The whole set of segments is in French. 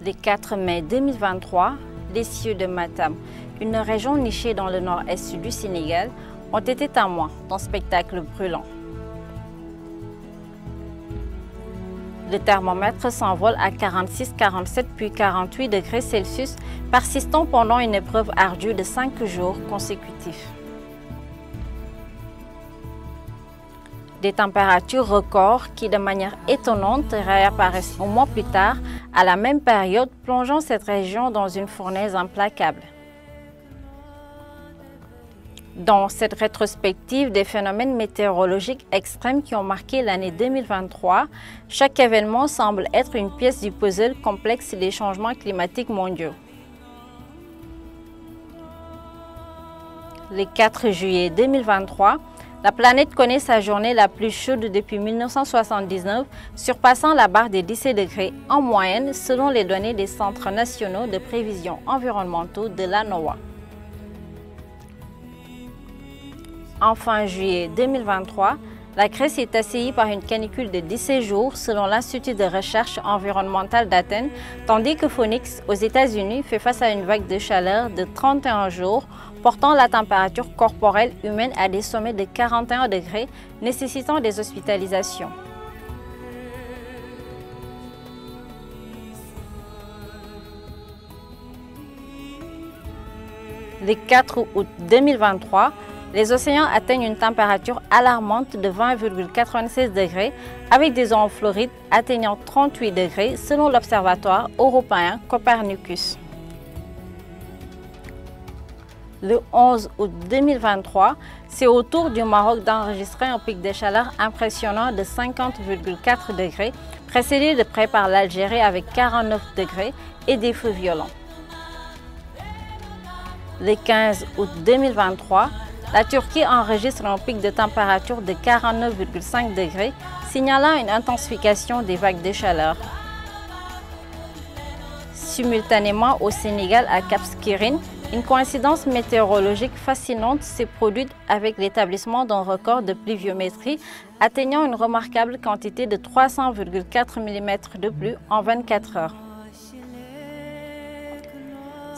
Le 4 mai 2023, les cieux de Matam, une région nichée dans le nord-est du Sénégal, ont été témoins d'un spectacle brûlant. Le thermomètre s'envole à 46, 47 puis 48 degrés Celsius, persistant pendant une épreuve ardue de 5 jours consécutifs. Des températures records qui, de manière étonnante, réapparaissent un mois plus tard, à la même période, plongeant cette région dans une fournaise implacable. Dans cette rétrospective des phénomènes météorologiques extrêmes qui ont marqué l'année 2023, chaque événement semble être une pièce du puzzle complexe des changements climatiques mondiaux. Le 4 juillet 2023, la planète connaît sa journée la plus chaude depuis 1979, surpassant la barre des 17 degrés en moyenne selon les données des Centres nationaux de prévision environnementaux de la NOAA. En fin juillet 2023, la Grèce est assaillie par une canicule de 17 jours selon l'Institut de recherche environnementale d'Athènes, tandis que Phoenix, aux États-Unis, fait face à une vague de chaleur de 31 jours, portant la température corporelle humaine à des sommets de 41 degrés, nécessitant des hospitalisations. Le 4 août 2023, les océans atteignent une température alarmante de 20,96 degrés avec des eaux en Floride atteignant 38 degrés selon l'Observatoire européen Copernicus. Le 11 août 2023, c'est au tour du Maroc d'enregistrer un pic de chaleur impressionnant de 50,4 degrés, précédé de près par l'Algérie avec 49 degrés et des feux violents. Le 15 août 2023, la Turquie enregistre un pic de température de 49,5 degrés, signalant une intensification des vagues de chaleur. Simultanément au Sénégal, à Cap Skirring, une coïncidence météorologique fascinante s'est produite avec l'établissement d'un record de pluviométrie atteignant une remarquable quantité de 300,4 mm de pluie en 24 heures.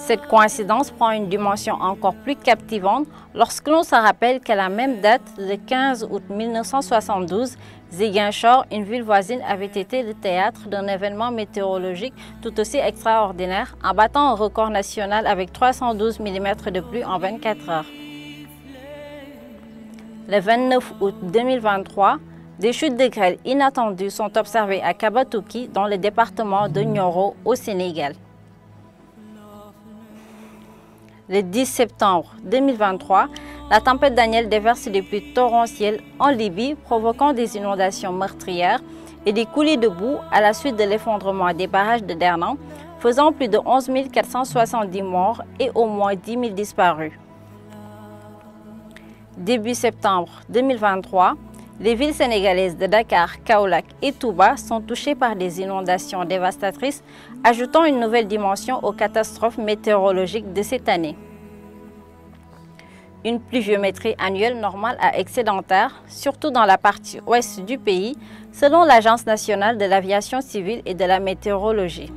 Cette coïncidence prend une dimension encore plus captivante lorsque l'on se rappelle qu'à la même date, le 15 août 1972, Ziguinchor, une ville voisine, avait été le théâtre d'un événement météorologique tout aussi extraordinaire en battant un record national avec 312 mm de pluie en 24 heures. Le 29 août 2023, des chutes de grêle inattendues sont observées à Kabatoki dans le département de Nioro au Sénégal. Le 10 septembre 2023, la tempête Daniel déverse des pluies torrentielles en Libye, provoquant des inondations meurtrières et des coulées de boue à la suite de l'effondrement des barrages de Dernan, faisant plus de 11 470 morts et au moins 10 000 disparus. Début septembre 2023, les villes sénégalaises de Dakar, Kaolack et Touba sont touchées par des inondations dévastatrices, ajoutant une nouvelle dimension aux catastrophes météorologiques de cette année. Une pluviométrie annuelle normale à excédentaire, surtout dans la partie ouest du pays, selon l'Agence nationale de l'aviation civile et de la météorologie.